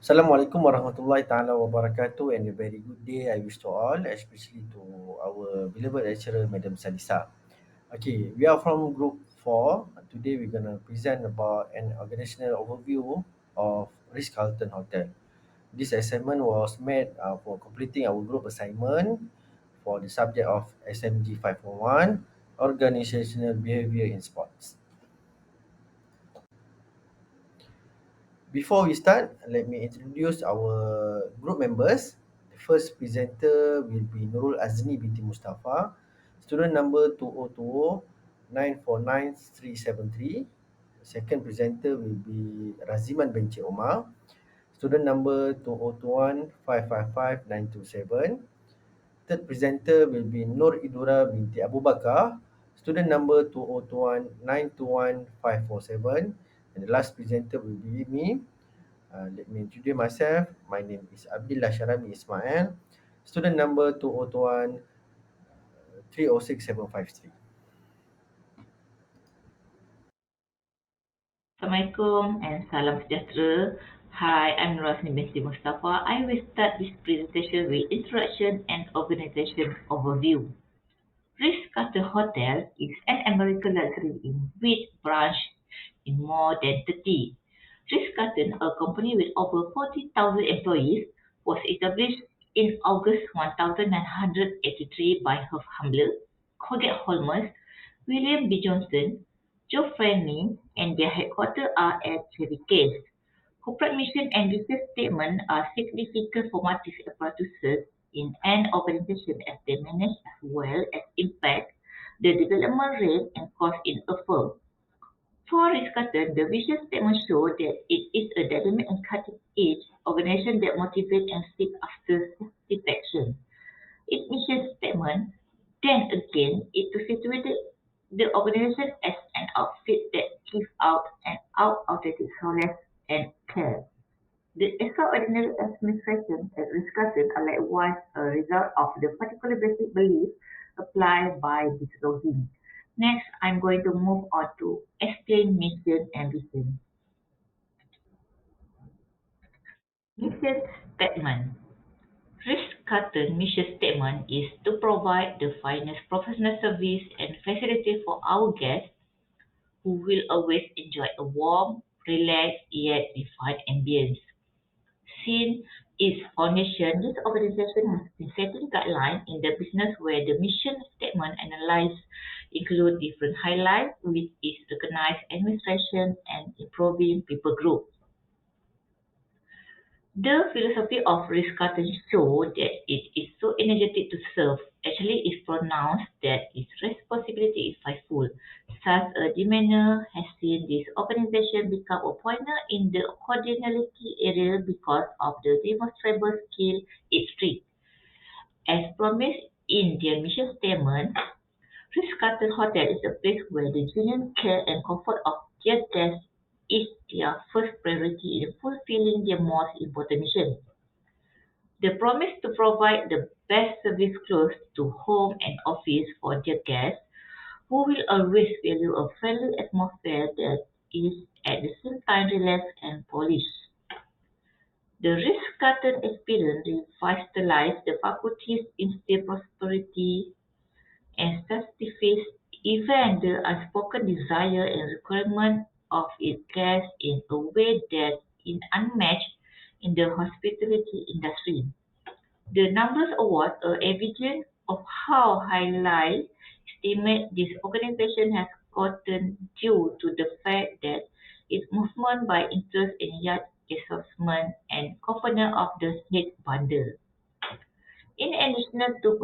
Assalamualaikum warahmatullahi taala wabarakatuh and a very good day I wish to all, especially to our beloved lecturer Madam Salissa. Okay, we are from group 4. Today we're gonna present about an organizational overview of Ritz-Carlton Hotel. This assignment was made for completing our group assignment for the subject of SMG 501, Organizational Behaviour in Sports. Before we start, let me introduce our group members. The first presenter will be Nurul Azni binti Mustafa, student number 2020 949 373. The second presenter will be Raziman binti Omar, student number 2021 555 927. Third presenter will be Nur Idura binti Abu Bakar, student number 2021 921 547. And the last presenter will be me. Let me introduce myself. My name is Abdullah Sharami Ismail, student number 2021 306753. Assalamualaikum and salam sejahtera. Hi, I'm Rosni binti Mustafa. I will start this presentation with introduction and organization overview. Ritz-Carlton Hotel is an American luxury in which branch in more than 30. Ritz-Carlton, a company with over 40,000 employees, was established in August 1983 by Herb Humbler, Colgate Holmes, William B. Johnson, Joe Frenny, and their headquarters are at Cherry Case. Corporate mission and business statement are significant formative apparatuses in an organization as they manage as well as impact the development rate and cost in a firm. For Ritz-Carlton, the vision statement shows that it is a dynamic and cutting-edge organization that motivates and seeks after satisfaction. Its mission statement, then again, is to situate the organization as an outfit that gives out an unaudited solace and care. The extraordinary administration at Ritz-Carlton are likewise a result of the particular basic beliefs applied by this login. Next, I'm going to move on to explain mission and vision. Mission statement. Ritz-Carlton mission statement is to provide the finest professional service and facility for our guests who will always enjoy a warm, relaxed, yet refined ambience. Since its foundation, this organization has been setting guidelines in the business where the mission statement analysis include different highlights with its recognized administration and improving people group. The philosophy of Ritz-Carlton shows that it is so energetic to serve. Actually, is pronounced that its responsibility is faithful. Such a demeanor has seen this organization become a pioneer in the cordiality area because of the demonstrable skill it brings. As promised in their mission statement, Ritz-Carlton Hotel is a place where the genuine care and comfort of their guests is their first priority in fulfilling their most important mission. They promise to provide the best service close to home and office for their guests, who will always value a friendly atmosphere that is at the same time relaxed and polished. The Ritz-Carlton experience revitalizes the faculties, instill prosperity, and satisfies even the unspoken desire and requirement of its guests in a way that is unmatched in the hospitality industry. The numbers awards are evidence of how highly esteemed this organization has gotten due to the fact that its movement by interest in yacht assessment and component of the snake bundle. In addition to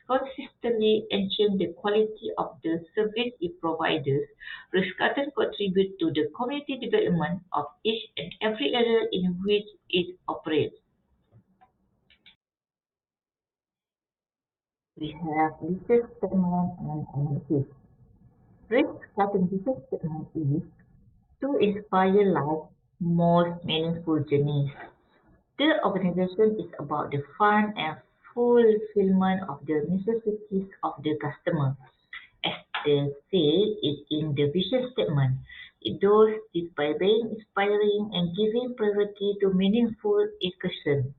consistently ensuring the quality of the service it provides, Rescatton contributes to the community development of each and every area in which it operates. We have business statement and analysis. Rescatton business statement is to inspire life's most meaningful journeys. The organization is about the fun and fulfillment of the necessities of the customer. As they say it in the vision statement, It does this by being inspiring and giving priority to meaningful excursions.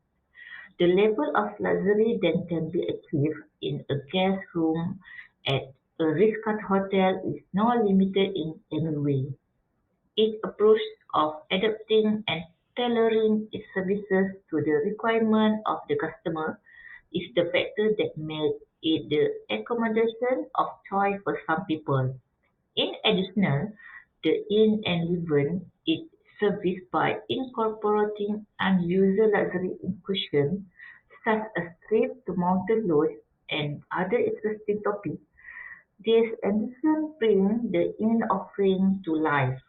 The level of luxury that can be achieved in a guest room at a Ritz-Carlton hotel is not limited in any way. Its approach of adapting and tailoring its services to the requirement of the customer is the factor that makes it the accommodation of choice for some people. In addition, the Inn and Leven is serviced by incorporating unusual luxury inclusions such as trip to mountain lodge and other interesting topics. This ambition brings the Inn offering to life.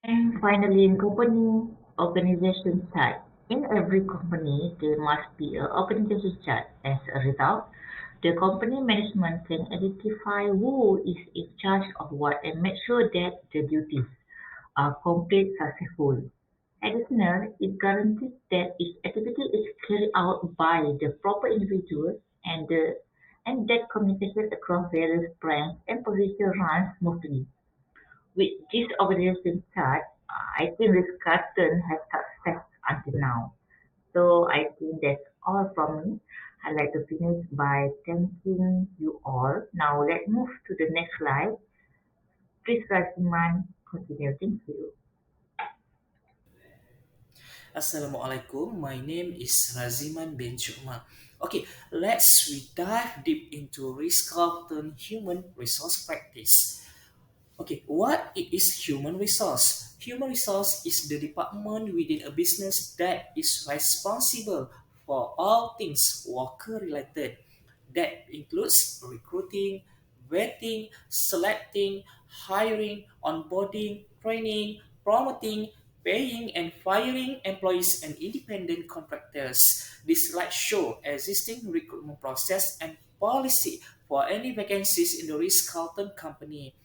And finally, in company organization chart. In every company, there must be an organization chart. As a result, the company management can identify who is in charge of what and make sure that the duties are complete successful. Additionally, it guarantees that each activity is carried out by the proper individual and that communication across various brands and positions runs smoothly. With this organization chart, I think this cartoon has success until now. So I think that's all from me. I'd like to finish by thanking you all. Now let's move to the next slide. Please, Rasiman, continue. Thank you. Assalamualaikum. My name is Raziman binti. Okay, let's we dive deep into Ritz-Carlton human resource practice. Okay, what is human resource? Human resource is the department within a business that is responsible for all things worker related. That includes recruiting, vetting, selecting, hiring, onboarding, training, promoting, paying and firing employees and independent contractors. This slide show existing recruitment process and policy for any vacancies in the Ritz-Carlton company.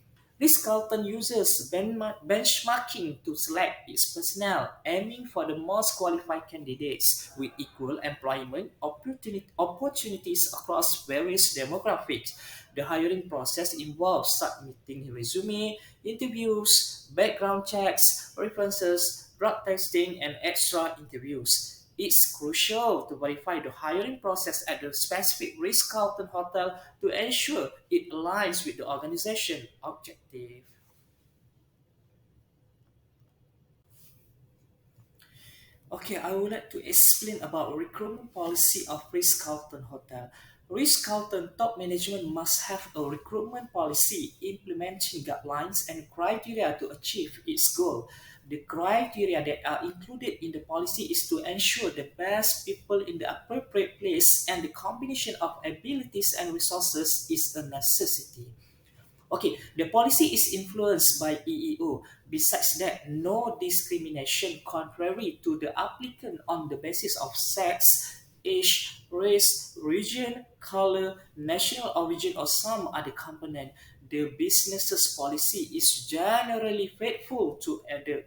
This Carlton uses benchmarking to select its personnel, aiming for the most qualified candidates with equal employment opportunities across various demographics. The hiring process involves submitting resume, interviews, background checks, references, drug testing, and extra interviews. It's crucial to verify the hiring process at the specific Ritz-Carlton hotel to ensure it aligns with the organization objective. Okay, I would like to explain about recruitment policy of Ritz-Carlton Hotel. Ritz-Carlton top management must have a recruitment policy implementing guidelines and criteria to achieve its goal. The criteria that are included in the policy is to ensure the best people in the appropriate place, and the combination of abilities and resources is a necessity. Okay, the policy is influenced by EEO. Besides that, no discrimination contrary to the applicant on the basis of sex, age, race, region, color, national origin, or some other component. The business's policy is generally faithful to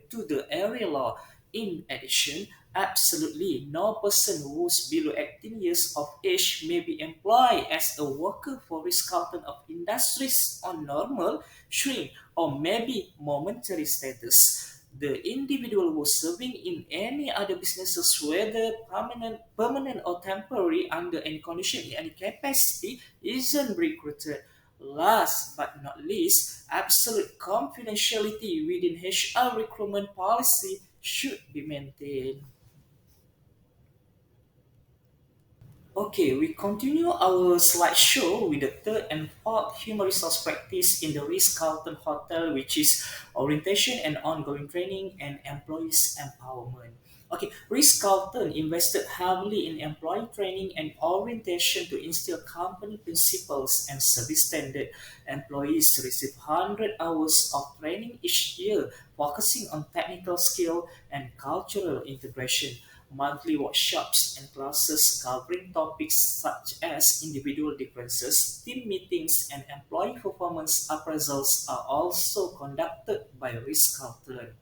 the area law. In addition, absolutely no person who is below 18 years of age may be employed as a worker for Ritz-Carlton of Industries on normal, shrink, or maybe momentary status. The individual who is serving in any other businesses, whether permanent or temporary, under any condition in any capacity, isn't recruited. Last but not least, absolute confidentiality within HR recruitment policy should be maintained. Okay, we continue our slideshow with the third and fourth human resource practice in the Ritz-Carlton Hotel, which is orientation and ongoing training and employees empowerment. Okay, Ritz-Carlton invested heavily in employee training and orientation to instill company principles and service standard. Employees receive 100 hours of training each year, focusing on technical skill and cultural integration. Monthly workshops and classes covering topics such as individual differences, team meetings, and employee performance appraisals are also conducted by Ritz-Carlton.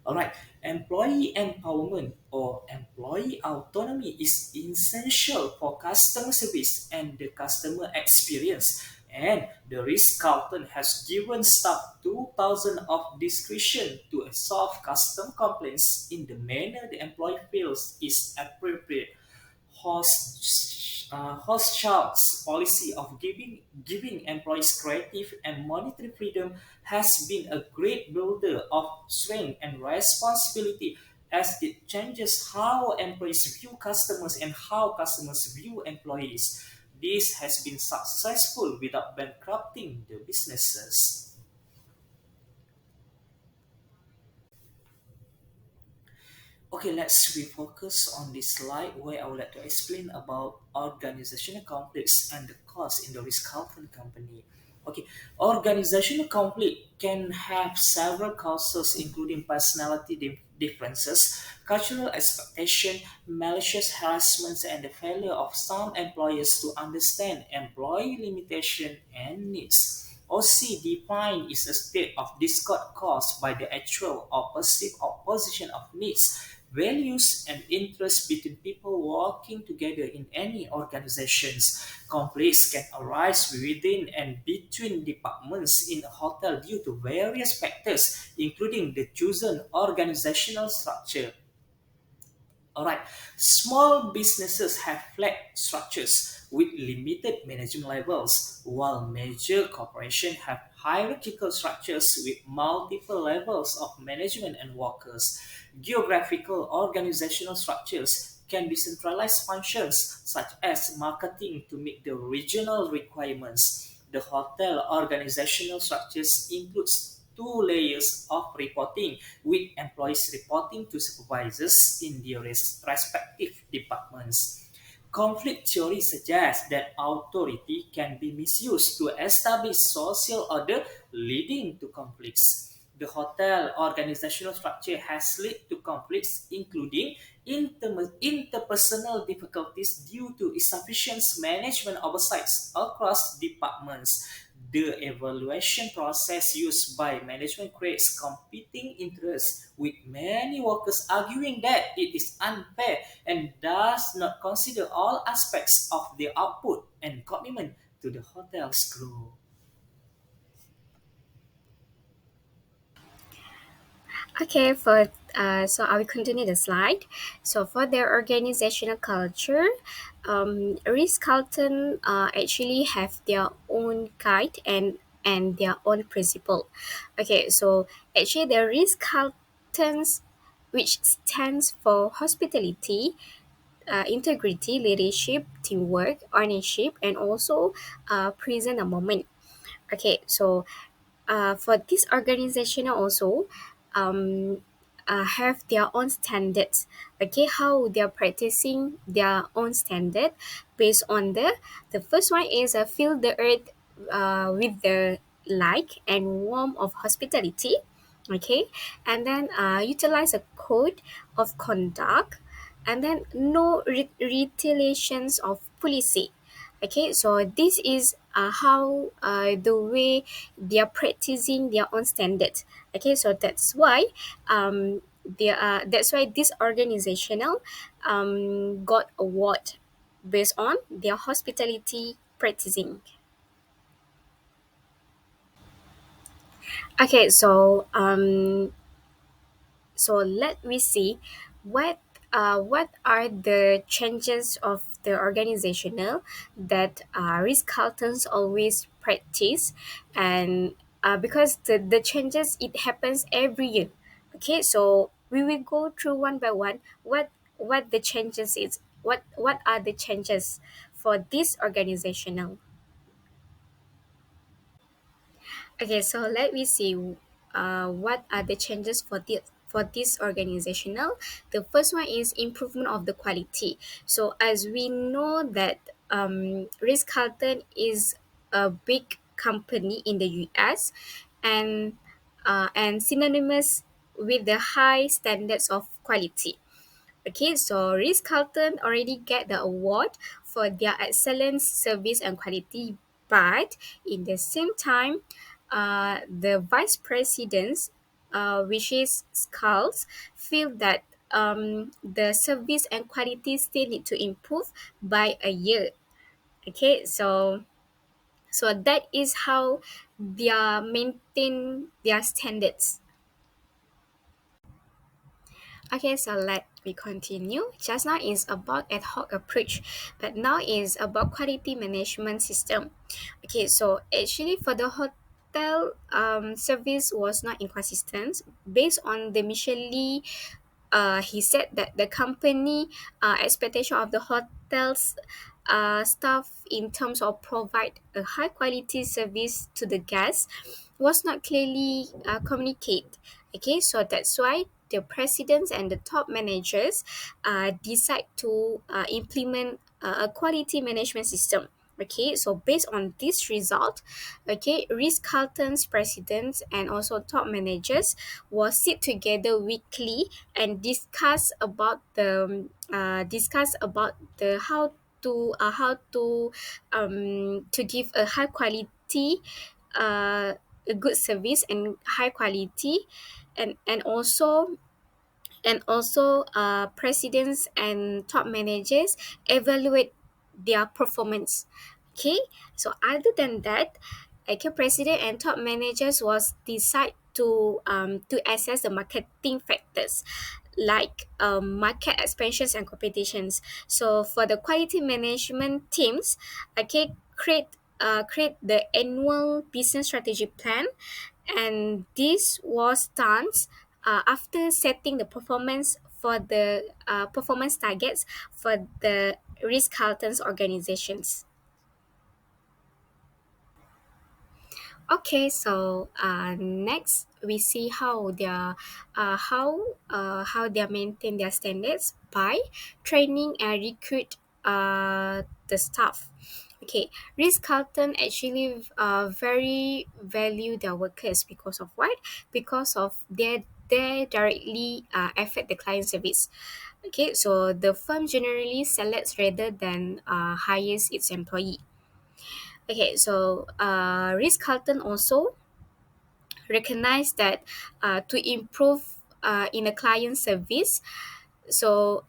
Alright, employee empowerment or employee autonomy is essential for customer service and the customer experience. And the Ritz-Carlton has given staff 2,000 of discretion to solve custom complaints in the manner the employee feels is appropriate. Hochschild's policy of giving employees creative and monetary freedom has been a great builder of strength and responsibility as it changes how employees view customers and how customers view employees. This has been successful without bankrupting the businesses. Okay, let's refocus on this slide where I would like to explain about organizational conflicts and the cost in the Ritz-Carlton company. Okay, organizational conflict can have several causes including personality differences, cultural expectation, malicious harassment, and the failure of some employers to understand employee limitation and needs. OC defined is a state of discord caused by the actual or perceived opposition of needs, values, and interests between people working together in any organizations. Conflicts can arise within and between departments in a hotel due to various factors, including the chosen organizational structure. Alright, small businesses have flat structures with limited management levels, while major corporations have hierarchical structures with multiple levels of management and workers. Geographical organizational structures can be centralized functions such as marketing to meet the regional requirements. The hotel organizational structures includes two layers of reporting, with employees reporting to supervisors in their respective departments. Conflict theory suggests that authority can be misused to establish social order, leading to conflicts. The hotel organizational structure has led to conflicts, including interpersonal difficulties due to insufficient management oversights across departments. The evaluation process used by management creates competing interests, with many workers arguing that it is unfair and does not consider all aspects of their output and commitment to the hotel's growth. Okay, so I will continue the slide. So for their organizational culture, Ritz Carlton actually have their own guide and their own principle. Okay, so actually the Ritz Carlton's, which stands for hospitality, integrity, leadership, teamwork, ownership, and also present a moment. Okay, so for this organization also have their own standards. Okay, how they're practicing their own standard based on the first one is fill the earth with the light and warmth of hospitality. Okay, and then utilize a code of conduct, and then no retaliations of policy. Okay, so this is how the way they are practicing their own standards. Okay, so that's why this organizational got award based on their hospitality practicing. Okay, so let me see what are the changes of the organizational that Ritz Carlton's always practice, and because the changes it happens every year. Okay, so we will go through one by one what the changes is, what are the changes for this organizational. Okay, so let me see what are the changes for this organizational. The first one is improvement of the quality. So as we know that Ritz Carlton is a big company in the US, and synonymous with the high standards of quality. Okay, so Ritz Carlton already get the award for their excellent service and quality, but in the same time, the vice presidents, which is Skulls, feel that the service and quality still need to improve by a year. Okay, so So that is how they are maintain their standards. Okay, so let me continue. Just now is about ad hoc approach, but now is about quality management system. Okay, so actually for the hotel service was not inconsistent based on the Michelin. He said that the company expectation of the hotels staff in terms of provide a high quality service to the guests was not clearly communicated. Okay, so that's why the presidents and the top managers decide to implement a quality management system. Okay, so based on this result, okay, Ritz Carlton's presidents and also top managers will sit together weekly and discuss about the how to give a high quality a good service and high quality, and also presidents and top managers evaluate their performance. Okay, so other than that, okay, president and top managers was decide to assess the marketing factors like market expansions and competitions. So for the quality management teams, okay, create the annual business strategy plan, and this was done after setting the performance targets for the Ritz Carlton's organizations. Okay, so next we see how they maintain their standards by training and recruit the staff. Okay, Ritz Carlton actually very value their workers because of what? Because of they directly affect the client service. Okay, so the firm generally selects rather than hires its employee. Okay, so Ritz Carlton also recognize that to improve in a client service, so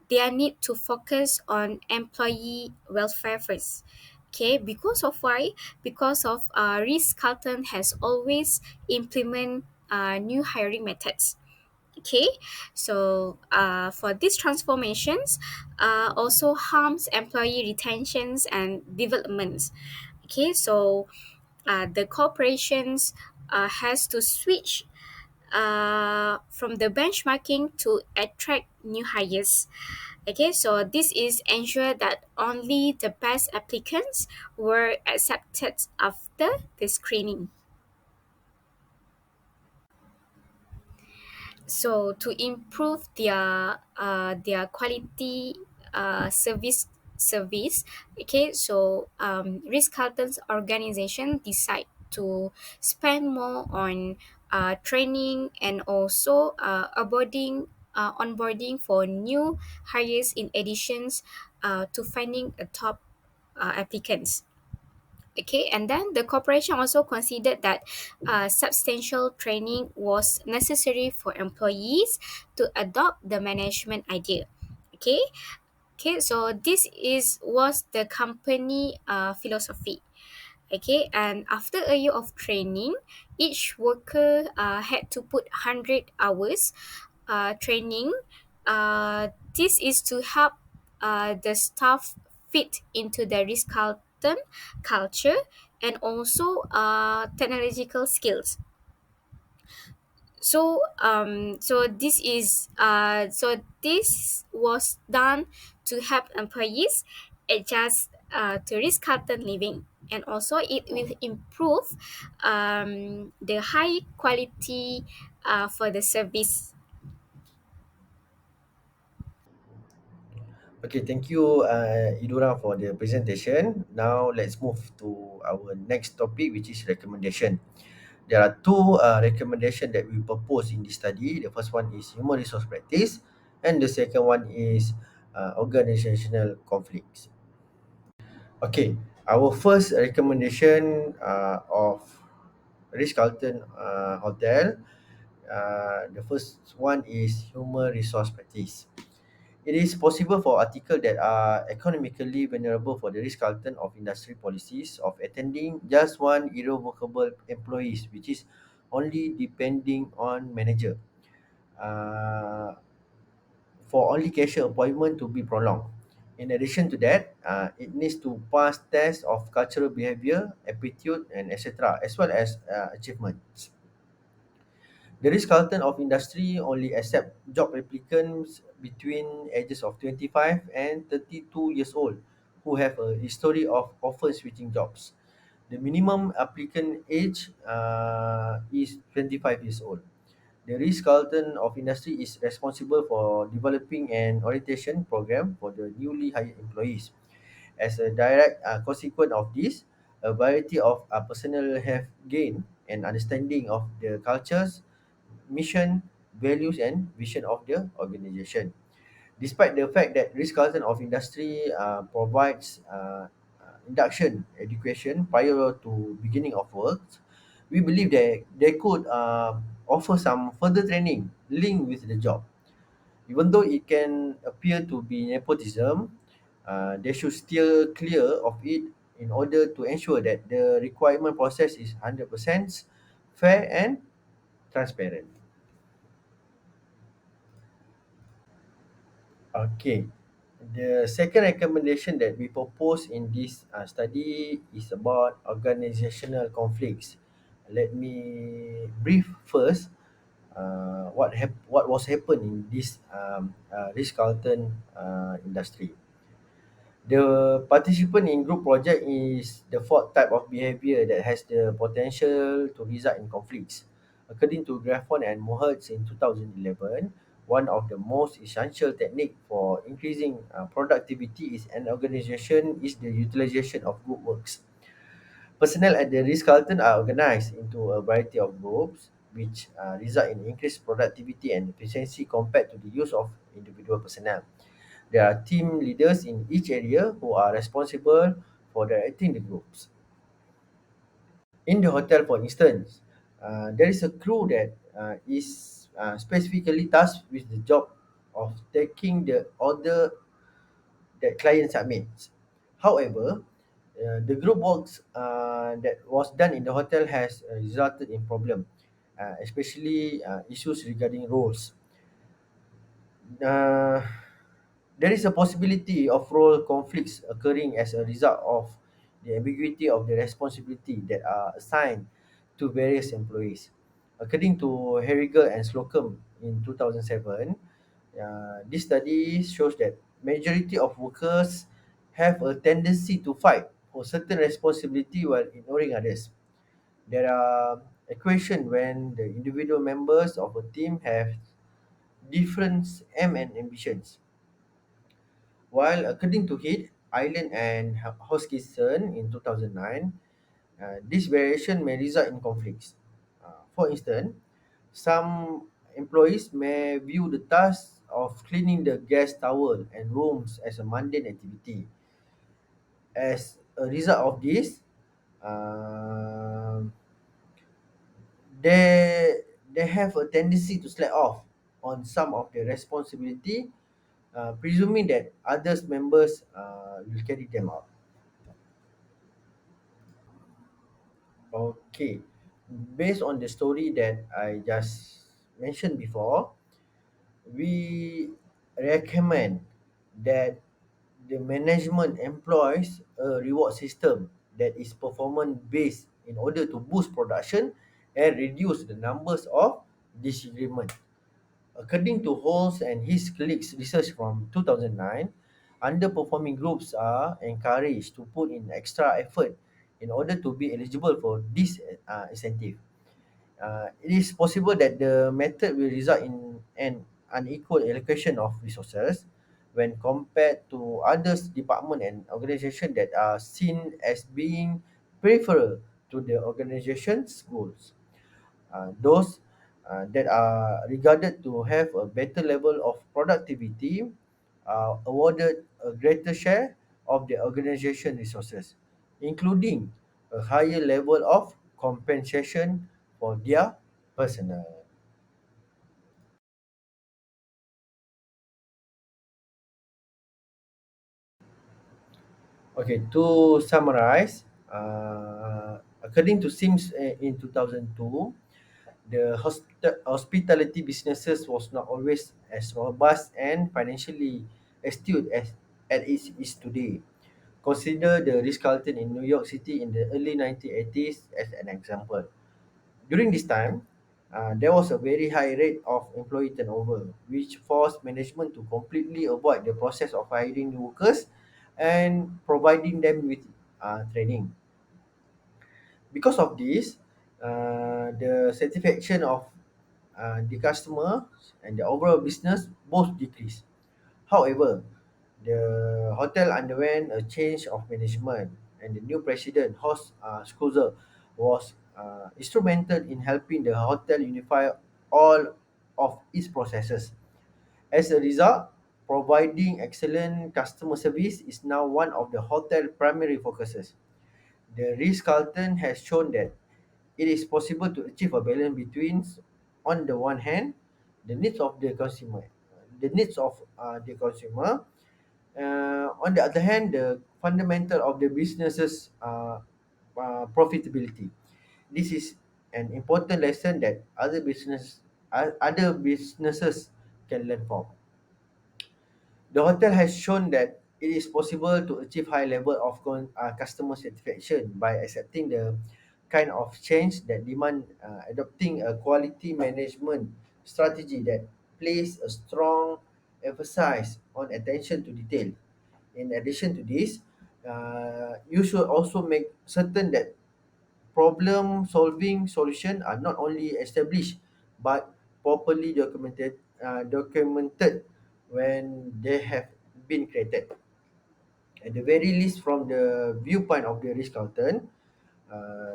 they need to focus on employee welfare first. Okay, because of why? Because of Ritz Carlton has always implement new hiring methods. Okay, so for these transformations also harms employee retentions and developments. Okay, so the corporations has to switch from the benchmarking to attract new hires. Okay, so this is ensure that only the best applicants were accepted after the screening. So to improve their quality service, okay, so Ritz Carlton's organization decide to spend more on training and also onboarding for new hires in additions to finding a top applicants. Okay, and then the corporation also considered that substantial training was necessary for employees to adopt the management idea. Okay, okay, so this is was the company philosophy. Okay, and after a year of training, each worker had to put 100 hours training. This is to help the staff fit into the Ritz Carlton culture and also technological skills. So this was done to help employees adjust to Ritz Carlton living, and also it will improve the high quality for the service. Okay, thank you, Idura, for the presentation. Now let's move to our next topic, which is recommendation. There are two recommendations that we propose in this study. The first one is human resource practice, and the second one is organizational conflicts. Okay, our first recommendation of Ritz Carlton Hotel, the first one is human resource practice. It is possible for articles that are economically vulnerable for the Ritz-Carlton of industry policies of attending just one irrevocable employees, which is only depending on manager. Uh, for only cashier appointment to be prolonged. In addition to that, it needs to pass tests of cultural behavior, aptitude, and etc., as well as achievements. The Ritz-Carlton of industry only accept job applicants between ages of 25 and 32 years old who have a history of often switching jobs. The minimum applicant age is 25 years old. The Ritz-Carlton of industry is responsible for developing an orientation program for the newly hired employees. As a direct consequence of this, a variety of personnel have gained an understanding of the cultures, mission, values, and vision of the organization. Despite the fact that Ritz-Carlton of industry provides induction education prior to beginning of work, we believe that they could offer some further training linked with the job. Even though it can appear to be nepotism, they should steer clear of it in order to ensure that the requirement process is 100% fair and transparent. Okay. The second recommendation that we propose in this study is about organizational conflicts. Let me brief first what was happened in this Ritz Carlton industry. The participant in group project is the fourth type of behavior that has the potential to result in conflicts. According to Graffon and Mohertz in 2011, one of the most essential technique for increasing productivity is an organization is the utilization of group works. Personnel at the Ritz-Carlton are organized into a variety of groups, which result in increased productivity and efficiency compared to the use of individual personnel. There are team leaders in each area who are responsible for directing the groups. In the hotel, for instance, there is a crew that is specifically tasked with the job of taking the order that client submits. However, the group works that was done in the hotel has resulted in problem, especially issues regarding roles. Uh, there is a possibility of role conflicts occurring as a result of the ambiguity of the responsibility that are assigned to various employees. According to Herriger and Slocum in 2007, this study shows that majority of workers have a tendency to fight for certain responsibility while ignoring others. There are equations when the individual members of a team have different aim and ambitions. While according to Heath, Island and Hoskinson in 2009, this variation may result in conflicts. For instance, some employees may view the task of cleaning the guest towel and rooms as a mundane activity. As a result of this, um they have a tendency to slack off on some of the responsibility, presuming that others members will carry them out. Okay, based on the story that I just mentioned before, we recommend that the management employs a reward system that is performance based in order to boost production and reduce the numbers of disagreement. According to Halls and his colleagues' research from 2009, underperforming groups are encouraged to put in extra effort in order to be eligible for this incentive. It is possible that the method will result in an unequal allocation of resources when compared to others department and organization that are seen as being peripheral to the organization's goals. Those that are regarded to have a better level of productivity are awarded a greater share of the organization resources, including a higher level of compensation for their personnel. Okay, to summarize, according to Sims in 2002, the hospitality businesses was not always as robust and financially astute as it is today. Consider the Ritz-Carlton in New York City in the early 1980s as an example. During this time, there was a very high rate of employee turnover, which forced management to completely avoid the process of hiring new workers and providing them with training. Because of this, the satisfaction of the customer and the overall business both decreased. However, the hotel underwent a change of management, and the new president, Horst Schuzer, was instrumental in helping the hotel unify all of its processes. As a result, providing excellent customer service is now one of the hotel primary focuses. The Ritz-Carlton has shown that it is possible to achieve a balance between, on the one hand, the needs of the consumer, on the other hand, the fundamental of the business's profitability. This is an important lesson that other businesses can learn from. The hotel has shown that it is possible to achieve high level of customer satisfaction by accepting the kind of change that demand adopting a quality management strategy that place a strong emphasis on attention to detail. In addition to this, you should also make certain that problem solving solution are not only established but properly documented when they have been created. At the very least, from the viewpoint of the risk Carlton,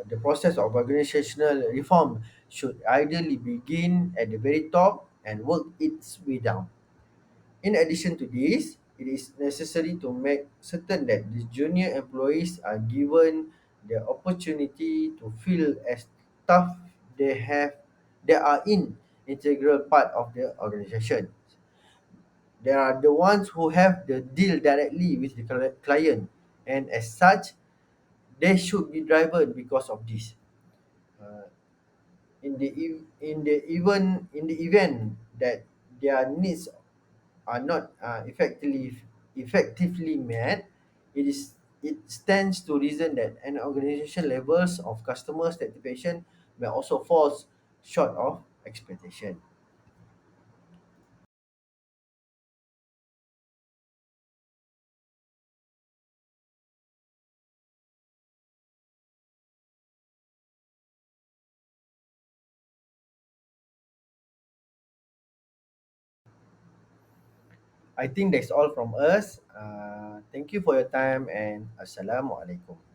the process of organizational reform should ideally begin at the very top and work its way down. In addition to this, it is necessary to make certain that the junior employees are given the opportunity to feel as staff they are in integral part of the organization. They are the ones who have the deal directly with the client, and as such, they should be driven because of this. Uh, in the event that their needs are not effectively met, it stands to reason that an organization levels of customer satisfaction may also fall short of expectation. I think that's all from us. Thank you for your time and Assalamualaikum.